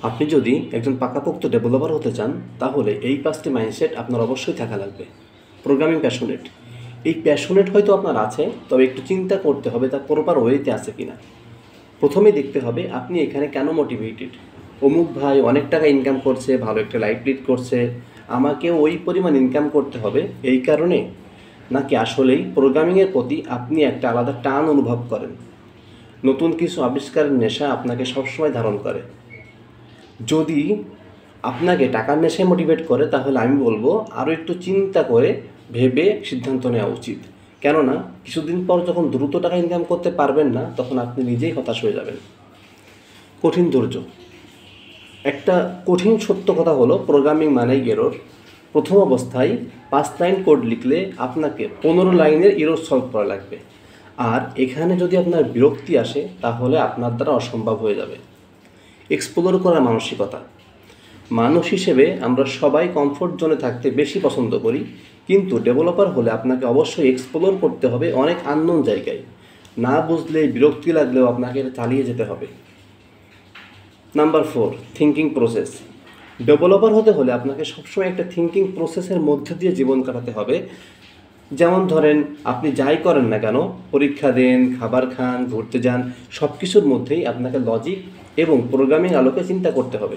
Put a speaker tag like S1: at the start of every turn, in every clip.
S1: আপনি যদি একজন পাকাপোক্ত ডেভেলপার হতে চান তাহলে এই 5টি মাইন্ডসেট আপনার অবশ্যই থাকা লাগবে। প্রোগ্রামিং প্যাশনেট, এই প্যাশনেট হয়তো আপনার আছে, তবে একটু চিন্তা করতে হবে তা প্রপার ওয়েতে আছে কিনা। প্রথমেই দেখতে হবে আপনি এখানে কেন মোটিভেটেড। অমুক ভাই অনেক টাকা ইনকাম করছে, ভালো একটা লাইফ লিড করছে, আমাকেও ওই পরিমাণ ইনকাম করতে হবে এই কারণে, নাকি আসলেই প্রোগ্রামিংয়ের প্রতি আপনি একটা আলাদা টান অনুভব করেন, নতুন কিছু আবিষ্কারের নেশা আপনাকে সবসময় ধারণ করে। যদি আপনাকে টাকার নেশায় মোটিভেট করে তাহলে আমি বলবো আরও একটু চিন্তা করে ভেবে সিদ্ধান্ত নেওয়া উচিত। কেননা কিছুদিন পর যখন দ্রুত টাকা ইনকাম করতে পারবেন না তখন আপনি নিজেই হতাশ হয়ে যাবেন। কঠিন ধৈর্য, একটা কঠিন সত্য কথা হলো প্রোগ্রামিং মানেই এরর। প্রথম অবস্থায় 5 লাইন কোড লিখলে আপনাকে 15 লাইনের এরর সলভ করা লাগবে, আর এখানে যদি আপনার বিরক্তি আসে তাহলে আপনার দ্বারা অসম্ভব হয়ে যাবে। এক্সপ্লোর করার মানসিকতা, মানুষ হিসেবে আমরা সবাই কমফোর্ট জোনে থাকতে বেশি পছন্দ করি, কিন্তু ডেভেলপার হলে আপনাকে অবশ্যই এক্সপ্লোর করতে হবে অনেক আননোন জায়গায়। না বুঝলে বিরক্তি লাগলেও আপনাকে এটা চালিয়ে যেতে হবে। Number 4, thinking process. ডেভেলপার হতে হলে আপনাকে সবসময় একটা থিঙ্কিং প্রসেসের মধ্যে দিয়ে জীবন কাটাতে হবে। যেমন ধরেন আপনি যাই করেন না কেন, পরীক্ষা দেন, খাবার খান, ঘুরতে যান, সব কিছুর মধ্যেই আপনাকে লজিক এবং প্রোগ্রামিং আলোকে চিন্তা করতে হবে।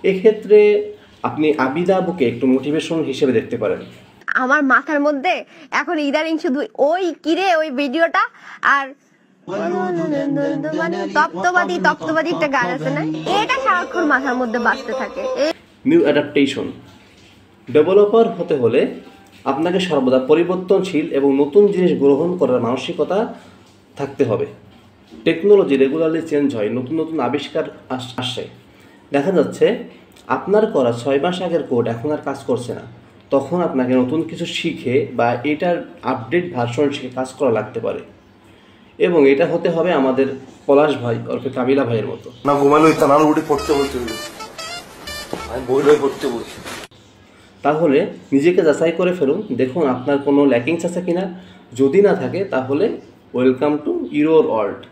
S1: এক্ষেত্রে আপনি আবিদা আবুকে একটু মোটিভেশন হিসেবে দেখতে পারেন।
S2: আমার মাথার মধ্যে এখন ইদারিং শুধু ওই কিরে ওই ভিডিওটা আর মানে তপ্তবাদী একটা গান আছে না, এটা সারাক্ষণ মাথার মধ্যে বাজতে থাকে।
S1: নিউ অ্যাডাপ্টেশন, ডেভেলপার হতে হলে আপনাকে সর্বদা পরিবর্তনশীল এবং নতুন জিনিস গ্রহণ করার মানসিকতা থাকতে হবে। টেকনোলজি রেগুলারলি চেঞ্জ হয়, নতুন নতুন আবিষ্কার আসে। দেখা যাচ্ছে আপনার করা 6 মাস আগের কোড এখন আর কাজ করছে না, তখন আপনাকে নতুন কিছু শিখে বা এটার আপডেট ভার্সন শিখে কাজ করা লাগতে পারে। এবং এটা হতে হবে আমাদের পলাশ ভাই অর্থাৎ কাবিলা ভাইয়ের মতো।
S3: না ঘুমালো তানার উঠে পড়তে বলতে আমি বই লই পড়তে বলছি।
S1: তাহলে নিজেকে যাচাই করে ফেলুন, দেখুন আপনার কোনো ল্যাকিংস আছে কিনা। যদি না থাকে তাহলে ওয়েলকাম টু ইউর ওয়ার্ল্ড।